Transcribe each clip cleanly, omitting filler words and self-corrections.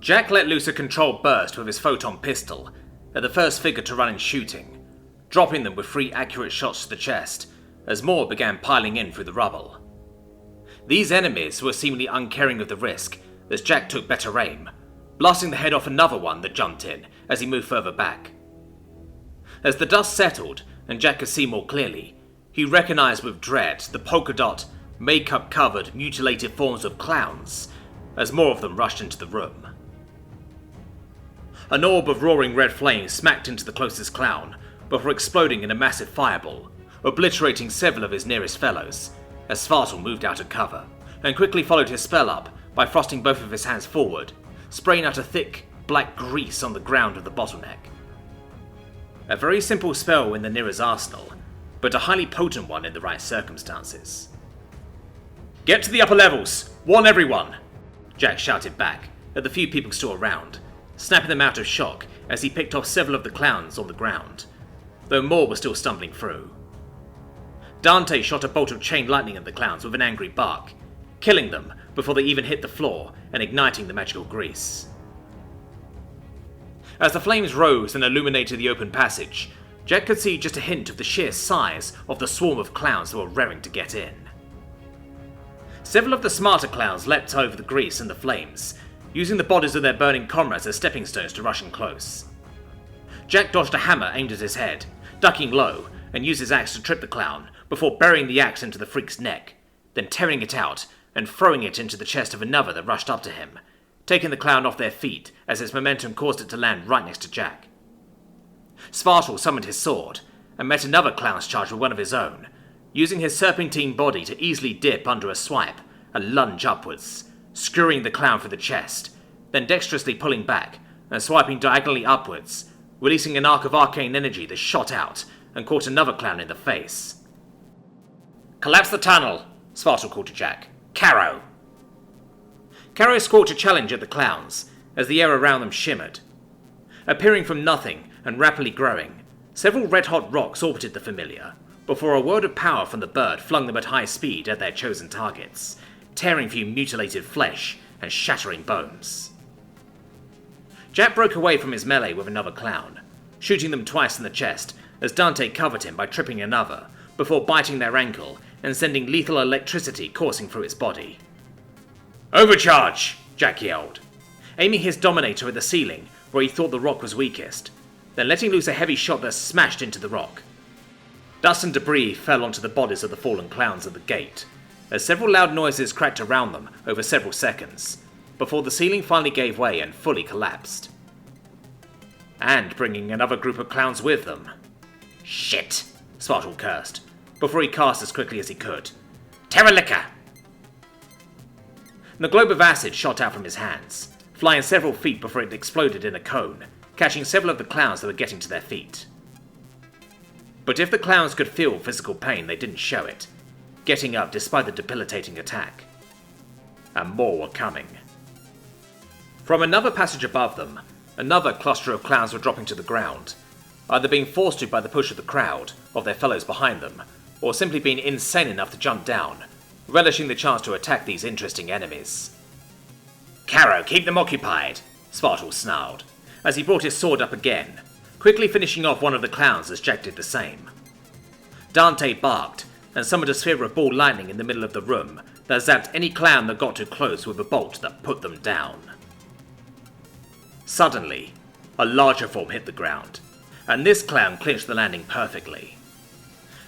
Jack let loose a controlled burst with his photon pistol at the first figure to run in shooting, dropping them with 3 accurate shots to the chest as more began piling in through the rubble. These enemies were seemingly uncaring of the risk as Jack took better aim, blasting the head off another one that jumped in as he moved further back. As the dust settled and Jack could see more clearly, he recognized with dread the polka dot, makeup covered, mutilated forms of clowns as more of them rushed into the room. An orb of roaring red flame smacked into the closest clown before exploding in a massive fireball, obliterating several of his nearest fellows as Svaarti moved out of cover and quickly followed his spell up by thrusting both of his hands forward, spraying out a thick, black grease on the ground of the bottleneck. A very simple spell in the Nearer's arsenal, but a highly potent one in the right circumstances. "Get to the upper levels! Warn everyone!" Jack shouted back at the few people still around, snapping them out of shock as he picked off several of the clowns on the ground, though more were still stumbling through. Dante shot a bolt of chain lightning at the clowns with an angry bark, killing them before they even hit the floor and igniting the magical grease. As the flames rose and illuminated the open passage, Jack could see just a hint of the sheer size of the swarm of clowns that were raring to get in. Several of the smarter clowns leapt over the grease and the flames, using the bodies of their burning comrades as stepping stones to rush in close. Jack dodged a hammer aimed at his head, ducking low, and used his axe to trip the clown before burying the axe into the freak's neck, then tearing it out and throwing it into the chest of another that rushed up to him, taking the clown off their feet as its momentum caused it to land right next to Jack. Svaarti summoned his sword and met another clown's charge with one of his own, using his serpentine body to easily dip under a swipe and lunge upwards, skewering the clown through the chest, then dexterously pulling back and swiping diagonally upwards, releasing an arc of arcane energy that shot out and caught another clown in the face. "Collapse the tunnel," Svaarti called to Jack. "Caro!" Caro squawked a challenge at the clowns as the air around them shimmered. Appearing from nothing and rapidly growing, several red-hot rocks orbited the familiar, before a word of power from the bird flung them at high speed at their chosen targets, tearing through mutilated flesh and shattering bones. Jack broke away from his melee with another clown, shooting them twice in the chest as Dante covered him by tripping another, before biting their ankle and sending lethal electricity coursing through its body. "Overcharge!" Jack yelled, aiming his Dominator at the ceiling where he thought the rock was weakest, then letting loose a heavy shot that smashed into the rock. Dust and debris fell onto the bodies of the fallen clowns at the gate, as several loud noises cracked around them over several seconds, before the ceiling finally gave way and fully collapsed. And bringing another group of clowns with them. "Shit!" Spartawl cursed, before he cast as quickly as he could. "Terralicker!" The globe of acid shot out from his hands, flying several feet before it exploded in a cone, catching several of the clowns that were getting to their feet. But if the clowns could feel physical pain, they didn't show it, getting up despite the debilitating attack. And more were coming. From another passage above them, another cluster of clowns were dropping to the ground, either being forced to by the push of the crowd, of their fellows behind them, or simply being insane enough to jump down, relishing the chance to attack these interesting enemies. "Caro, keep them occupied," Spartawl snarled, as he brought his sword up again, quickly finishing off one of the clowns as Jack did the same. Dante barked, and summoned a sphere of ball lightning in the middle of the room that zapped any clown that got too close with a bolt that put them down. Suddenly, a larger form hit the ground, and this clown clinched the landing perfectly.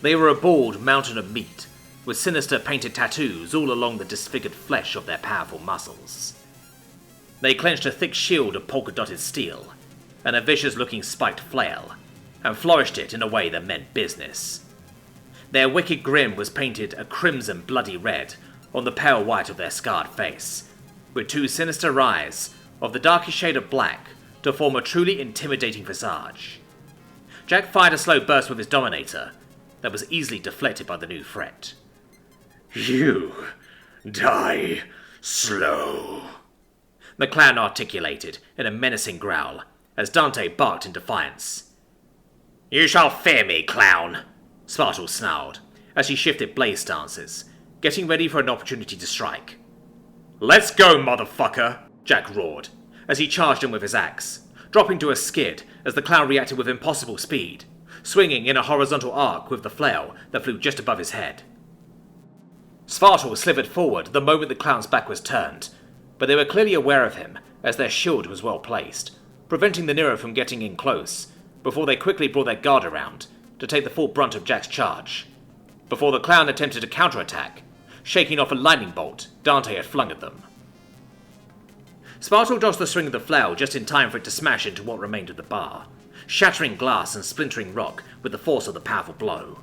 They were a bald mountain of meat, with sinister painted tattoos all along the disfigured flesh of their powerful muscles. They clenched a thick shield of polka-dotted steel, and a vicious-looking spiked flail, and flourished it in a way that meant business. Their wicked grin was painted a crimson bloody red on the pale white of their scarred face, with two sinister eyes of the darkest shade of black to form a truly intimidating visage. Jack fired a slow burst with his Dominator that was easily deflected by the new threat. "You die slow," the clown articulated in a menacing growl as Dante barked in defiance. "You shall fear me, clown," Spartawl snarled as he shifted blaze stances, getting ready for an opportunity to strike. "Let's go, motherfucker," Jack roared, as he charged in with his axe, dropping to a skid as the clown reacted with impossible speed, swinging in a horizontal arc with the flail that flew just above his head. Svaarti slithered forward the moment the clown's back was turned, but they were clearly aware of him as their shield was well placed, preventing the Nero from getting in close, before they quickly brought their guard around to take the full brunt of Jack's charge, before the clown attempted to counterattack, shaking off a lightning bolt Dante had flung at them. Spartaw dodged the swing of the flail just in time for it to smash into what remained of the bar, shattering glass and splintering rock with the force of the powerful blow.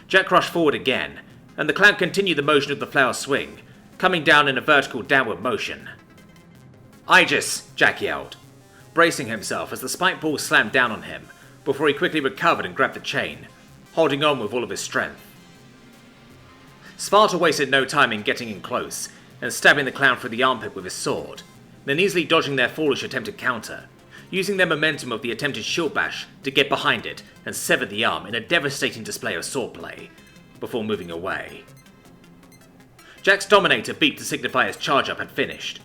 Jack rushed forward again, and the clown continued the motion of the flail's swing, coming down in a vertical downward motion. "Aegis!" Jack yelled, bracing himself as the spike ball slammed down on him, before he quickly recovered and grabbed the chain, holding on with all of his strength. Sparta wasted no time in getting in close and stabbing the clown through the armpit with his sword, then easily dodging their foolish attempted counter, using their momentum of the attempted shield bash to get behind it and sever the arm in a devastating display of swordplay, before moving away. Jack's Dominator beeped to signify his charge-up had finished.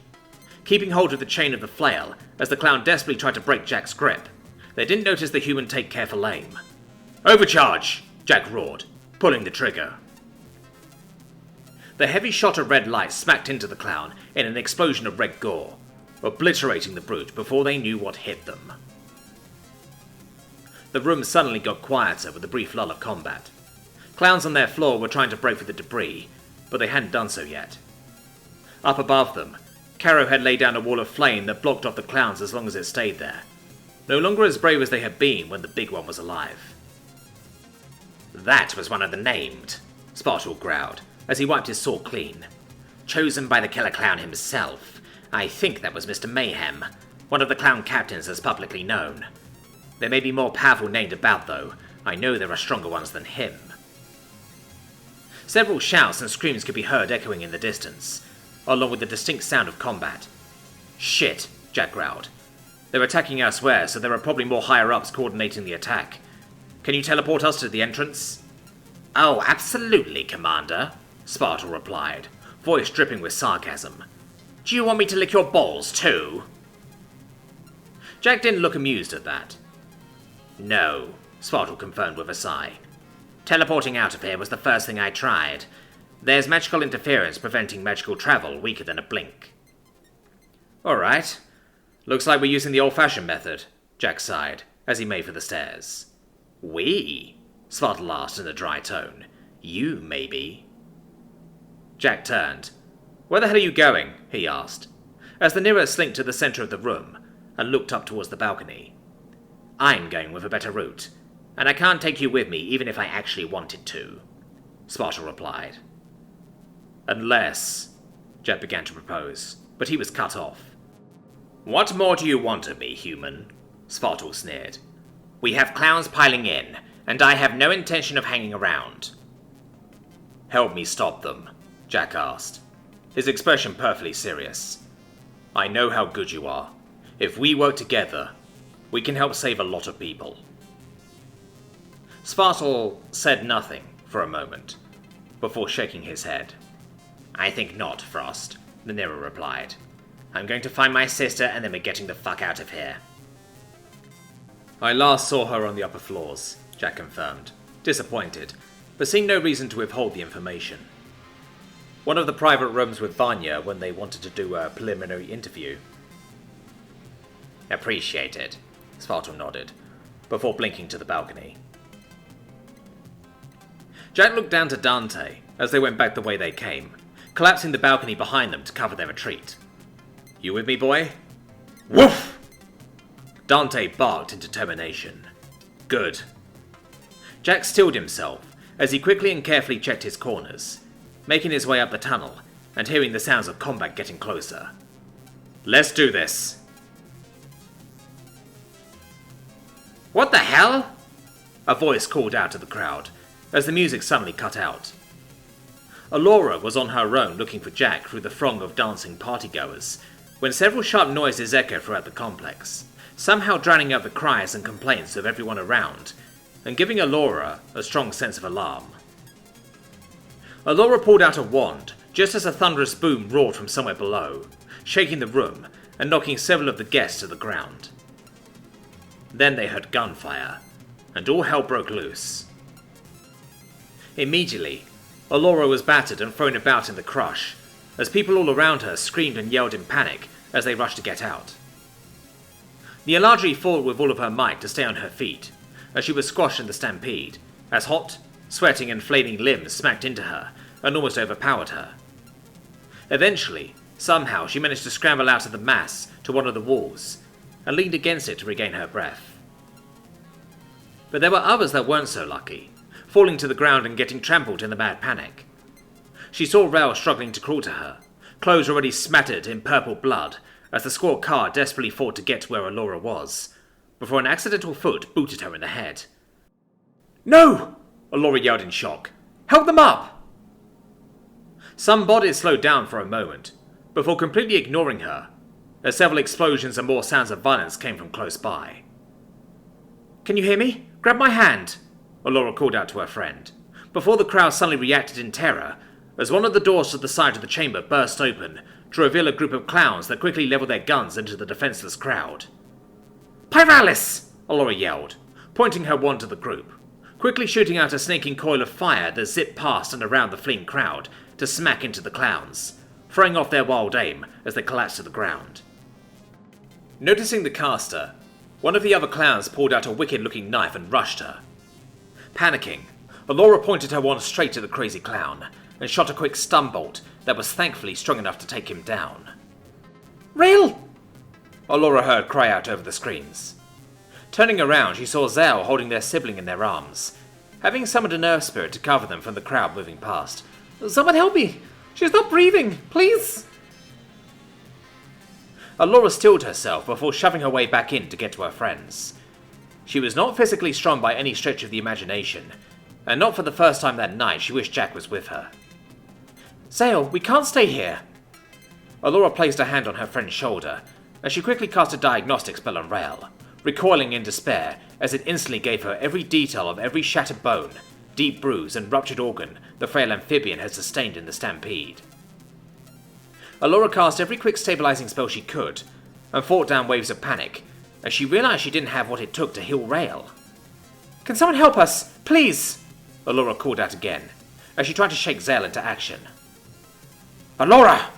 Keeping hold of the chain of the flail as the clown desperately tried to break Jack's grip, they didn't notice the human take careful aim. "Overcharge!" Jack roared, pulling the trigger. The heavy shot of red light smacked into the clown in an explosion of red gore, obliterating the brute before they knew what hit them. The room suddenly got quieter with a brief lull of combat. Clowns on their floor were trying to break through the debris, but they hadn't done so yet. Up above them, Caro had laid down a wall of flame that blocked off the clowns as long as it stayed there, no longer as brave as they had been when the big one was alive. "That was one of the named," Spartaw growled, as he wiped his sword clean. "Chosen by the killer clown himself. I think that was Mr. Mayhem, one of the clown captains as publicly known. There may be more powerful named about, though. I know there are stronger ones than him." Several shouts and screams could be heard echoing in the distance, along with the distinct sound of combat. "Shit," Jack growled. "They're attacking elsewhere, so there are probably more higher-ups coordinating the attack. Can you teleport us to the entrance?" "Oh, absolutely, Commander," Spartaw replied, voice dripping with sarcasm. "Do you want me to lick your balls, too?" Jack didn't look amused at that. "No," Spartaw confirmed with a sigh. "Teleporting out of here was the first thing I tried. There's magical interference preventing magical travel weaker than a blink." "Alright. Looks like we're using the old-fashioned method," Jack sighed, as he made for the stairs. "We?" Svaarti asked in a dry tone. "You, maybe?" Jack turned. "Where the hell are you going?" he asked, as the Nero slinked to the center of the room and looked up towards the balcony. "I'm going with a better route, and I can't take you with me even if I actually wanted to," Spartaw replied. "Unless," Jack began to propose, but he was cut off. "What more do you want of me, human?" Spartaw sneered. "We have clowns piling in, and I have no intention of hanging around." "Help me stop them," Jack asked, his expression perfectly serious. "I know how good you are. If we work together, we can help save a lot of people." Spartaw said nothing for a moment, before shaking his head. "I think not, Frost," the Nero replied. "I'm going to find my sister and then we're getting the fuck out of here." "I last saw her on the upper floors," Jack confirmed, disappointed, but seeing no reason to withhold the information. "One of the private rooms with Vanya when they wanted to do a preliminary interview." "Appreciated," Spartaw nodded, before blinking to the balcony. Jack looked down to Dante as they went back the way they came, collapsing the balcony behind them to cover their retreat. "You with me, boy?" "Woof!" Dante barked in determination. "Good." Jack stilled himself as he quickly and carefully checked his corners, making his way up the tunnel and hearing the sounds of combat getting closer. "Let's do this." "What the hell?" a voice called out to the crowd as the music suddenly cut out. Alora was on her own looking for Jack through the throng of dancing partygoers when several sharp noises echoed throughout the complex, somehow drowning out the cries and complaints of everyone around and giving Alora a strong sense of alarm. Alora pulled out a wand just as a thunderous boom roared from somewhere below, shaking the room and knocking several of the guests to the ground. Then they heard gunfire, and all hell broke loose. Immediately, Alora was battered and thrown about in the crush, as people all around her screamed and yelled in panic as they rushed to get out. The Eladri fought with all of her might to stay on her feet, as she was squashed in the stampede, as hot, sweating and flailing limbs smacked into her and almost overpowered her. Eventually, somehow she managed to scramble out of the mass to one of the walls, and leaned against it to regain her breath. But there were others that weren't so lucky, falling to the ground and getting trampled in the mad panic. She saw Rel struggling to crawl to her, clothes already smattered in purple blood, as the squad car desperately fought to get to where Alora was, before an accidental foot booted her in the head. "No!" Alora yelled in shock. "Help them up!" Some bodies slowed down for a moment, before completely ignoring her, as several explosions and more sounds of violence came from close by. "Can you hear me? Grab my hand!" Alora called out to her friend, before the crowd suddenly reacted in terror, as one of the doors to the side of the chamber burst open to reveal a group of clowns that quickly leveled their guns into the defenseless crowd. "Pyralis!" Alora yelled, pointing her wand to the group, quickly shooting out a snaking coil of fire that zipped past and around the fleeing crowd to smack into the clowns, throwing off their wild aim as they collapsed to the ground. Noticing the caster, one of the other clowns pulled out a wicked-looking knife and rushed her. Panicking, Alora pointed her wand straight at the crazy clown and shot a quick stun bolt that was thankfully strong enough to take him down. "Rail!" Alora heard cry out over the screens. Turning around, she saw Zell holding their sibling in their arms, having summoned a nerve spirit to cover them from the crowd moving past. "Someone help me! She's not breathing! Please!" Alora stilled herself before shoving her way back in to get to her friends. She was not physically strong by any stretch of the imagination, and not for the first time that night she wished Jack was with her. "Zale, we can't stay here." Alora placed her hand on her friend's shoulder, as she quickly cast a diagnostic spell on Rael, recoiling in despair as it instantly gave her every detail of every shattered bone, deep bruise and ruptured organ the frail amphibian had sustained in the stampede. Alora cast every quick stabilizing spell she could, and fought down waves of panic, as she realized she didn't have what it took to heal Rael. "Can someone help us? Please!" Alora called out again, as she tried to shake Zale into action. "Alora!"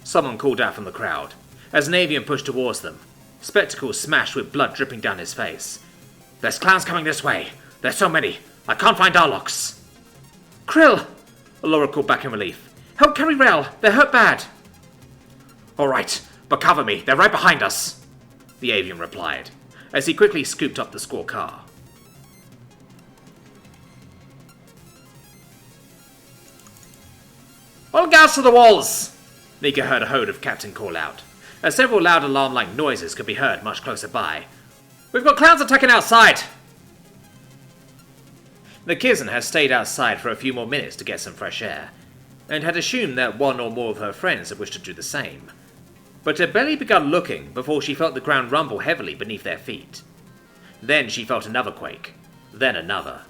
Someone called out from the crowd, as an avian pushed towards them, spectacles smashed with blood dripping down his face. "There's clowns coming this way! There's so many! I can't find Darlocks!" "Krill!" Alora called back in relief. "Help carry Rael! They're hurt bad!" "Alright, but cover me, they're right behind us!" the avian replied, as he quickly scooped up the squad car. "All guards to the walls!" Nika heard a Hode of Captain call out, as several loud alarm-like noises could be heard much closer by. "We've got clowns attacking outside!" The Kizan had stayed outside for a few more minutes to get some fresh air, and had assumed that one or more of her friends had wished to do the same, but had barely begun looking before she felt the ground rumble heavily beneath their feet. Then she felt another quake, then another.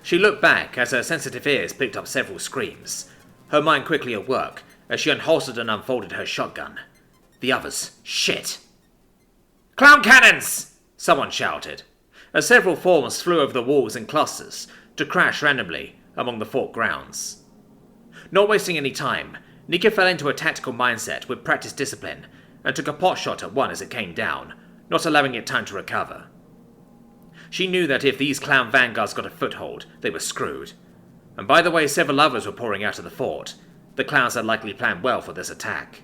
She looked back as her sensitive ears picked up several screams, her mind quickly at work as she unholstered and unfolded her shotgun. The others. Shit! "Clown cannons!" someone shouted, as several forms flew over the walls in clusters to crash randomly among the fort grounds. Not wasting any time, Nika fell into a tactical mindset with practiced discipline and took a pot shot at one as it came down, not allowing it time to recover. She knew that if these clown vanguards got a foothold, they were screwed, and by the way several others were pouring out of the fort, the clowns had likely planned well for this attack.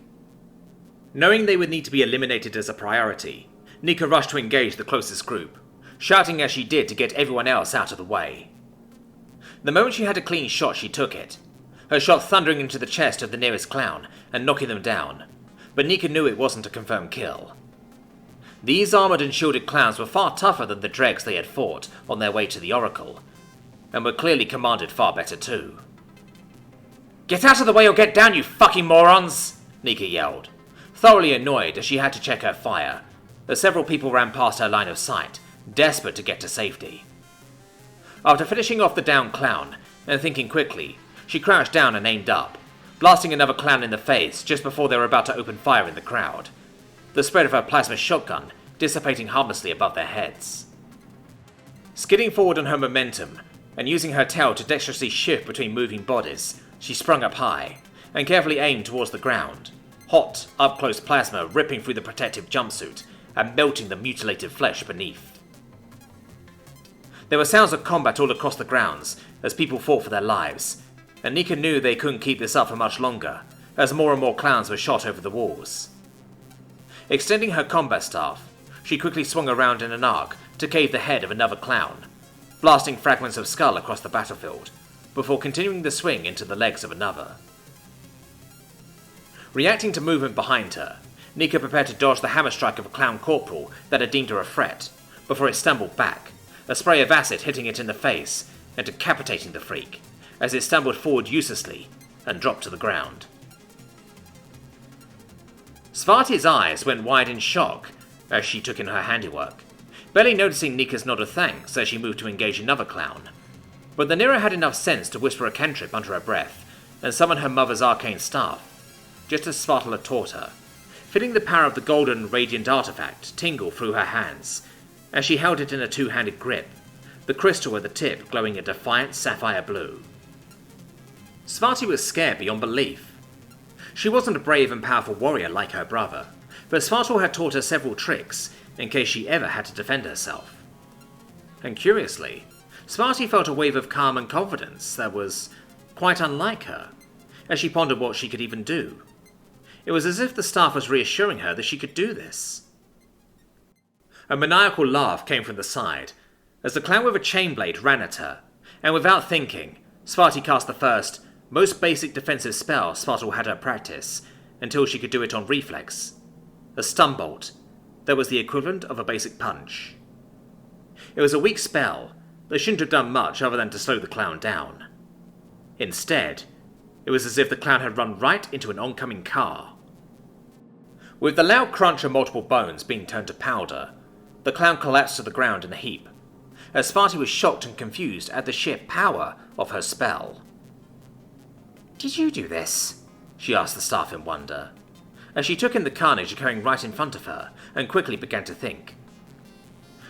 Knowing they would need to be eliminated as a priority, Nika rushed to engage the closest group, shouting as she did to get everyone else out of the way. The moment she had a clean shot, she took it, her shot thundering into the chest of the nearest clown and knocking them down, but Nika knew it wasn't a confirmed kill. These armoured and shielded clowns were far tougher than the dregs they had fought on their way to the Oracle, and were clearly commanded far better too. "Get out of the way or get down, you fucking morons!" Nika yelled, thoroughly annoyed as she had to check her fire, as several people ran past her line of sight, desperate to get to safety. After finishing off the downed clown and thinking quickly, she crouched down and aimed up, blasting another clown in the face just before they were about to open fire in the crowd, the spread of her plasma shotgun dissipating harmlessly above their heads. Skidding forward on her momentum, and using her tail to dexterously shift between moving bodies, she sprung up high, and carefully aimed towards the ground, hot, up-close plasma ripping through the protective jumpsuit and melting the mutilated flesh beneath. There were sounds of combat all across the grounds as people fought for their lives, and Nika knew they couldn't keep this up for much longer, as more and more clowns were shot over the walls. Extending her combat staff, she quickly swung around in an arc to cave the head of another clown, blasting fragments of skull across the battlefield, before continuing the swing into the legs of another. Reacting to movement behind her, Nika prepared to dodge the hammer strike of a clown corporal that had deemed her a threat, before it stumbled back, a spray of acid hitting it in the face and decapitating the freak, as it stumbled forward uselessly and dropped to the ground. Svaarti's eyes went wide in shock as she took in her handiwork, barely noticing Nika's nod of thanks as she moved to engage another clown. But the Nero had enough sense to whisper a cantrip under her breath and summon her mother's arcane staff, just as Sparta had taught her, feeling the power of the golden radiant artifact tingle through her hands as she held it in a two-handed grip, the crystal at the tip glowing a defiant sapphire blue. Svaarti was scared beyond belief. She wasn't a brave and powerful warrior like her brother, but Svaarti had taught her several tricks in case she ever had to defend herself. And curiously, Svaarti felt a wave of calm and confidence that was quite unlike her, as she pondered what she could even do. It was as if the staff was reassuring her that she could do this. A maniacal laugh came from the side, as the clown with a chain blade ran at her, and without thinking, Svaarti cast the first, most basic defensive spell Spartawolf had her practice, until she could do it on reflex. A stun bolt that was the equivalent of a basic punch. It was a weak spell that shouldn't have done much other than to slow the clown down. Instead, it was as if the clown had run right into an oncoming car. With the loud crunch of multiple bones being turned to powder, the clown collapsed to the ground in a heap, as Svaarti was shocked and confused at the sheer power of her spell. "Did you do this?" she asked the staff in wonder, as she took in the carnage occurring right in front of her and quickly began to think.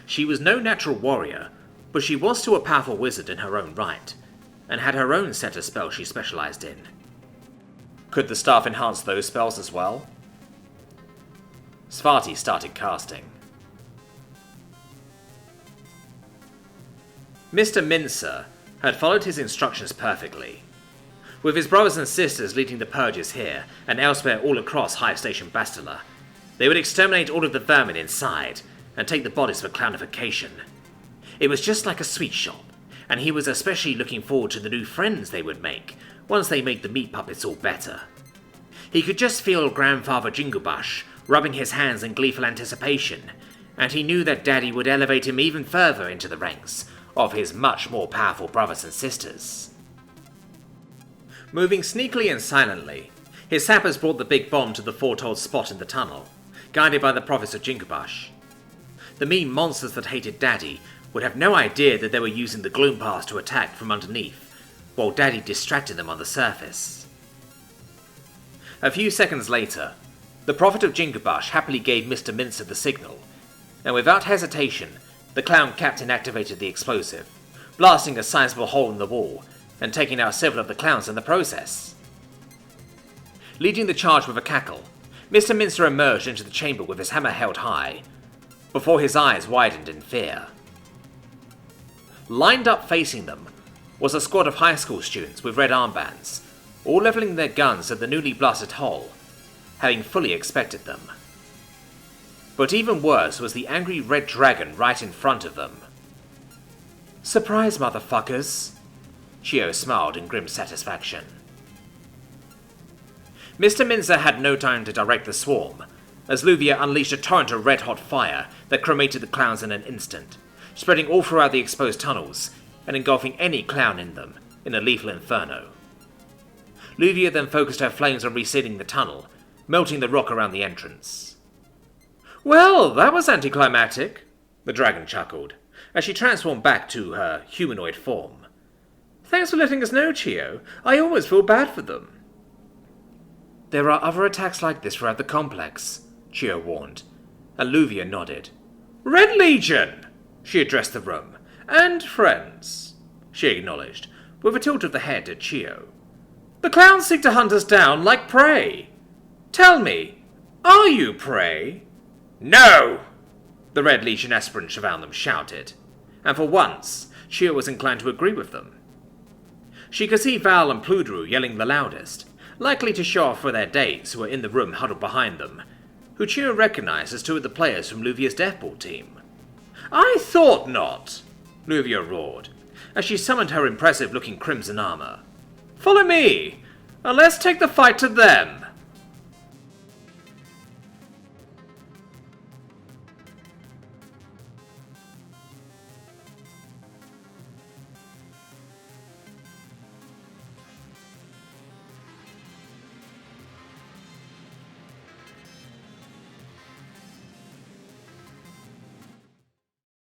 She was no natural warrior, but she was still a powerful wizard in her own right, and had her own set of spells she specialized in. Could the staff enhance those spells as well? Svaarti started casting. Mr. Mincer had followed his instructions perfectly. With his brothers and sisters leading the purges here and elsewhere all across High Station Bastila, they would exterminate all of the vermin inside and take the bodies for clownification. It was just like a sweet shop, and he was especially looking forward to the new friends they would make once they made the meat puppets all better. He could just feel Grandfather Jinglebush rubbing his hands in gleeful anticipation, and he knew that Daddy would elevate him even further into the ranks of his much more powerful brothers and sisters. Moving sneakily and silently, his sappers brought the big bomb to the foretold spot in the tunnel, guided by the prophets of Jinglebush. The mean monsters that hated Daddy would have no idea that they were using the gloom pass to attack from underneath, while Daddy distracted them on the surface. A few seconds later, the prophet of Jinglebush happily gave Mr. Mincer the signal, and without hesitation, the clown captain activated the explosive, blasting a sizable hole in the wall and taking out several of the clowns in the process. Leading the charge with a cackle, Mr. Mincer emerged into the chamber with his hammer held high, before his eyes widened in fear. Lined up facing them was a squad of high school students with red armbands, all leveling their guns at the newly blasted hole, having fully expected them. But even worse was the angry red dragon right in front of them. "Surprise, motherfuckers!" Chio smiled in grim satisfaction. Mr. Mincer had no time to direct the swarm, as Luvia unleashed a torrent of red-hot fire that cremated the clowns in an instant, spreading all throughout the exposed tunnels and engulfing any clown in them in a lethal inferno. Luvia then focused her flames on resealing the tunnel, melting the rock around the entrance. "Well, that was anticlimactic," the dragon chuckled, as she transformed back to her humanoid form. "Thanks for letting us know, Chio. I always feel bad for them." There are other attacks like this throughout the complex, Chio warned. Alluvia nodded. Red Legion! She addressed the room. And friends, she acknowledged, with a tilt of the head at Chio. The clowns seek to hunt us down like prey. Tell me, are you prey? No! The Red Legion aspirants around them shouted. And for once, Chio was inclined to agree with them. She could see Val and Pludru yelling the loudest, likely to show off for their dates who were in the room huddled behind them, who Chio recognized as two of the players from Luvia's deathball team. I thought not, Luvia roared, as she summoned her impressive-looking crimson armor. Follow me, and let's take the fight to them.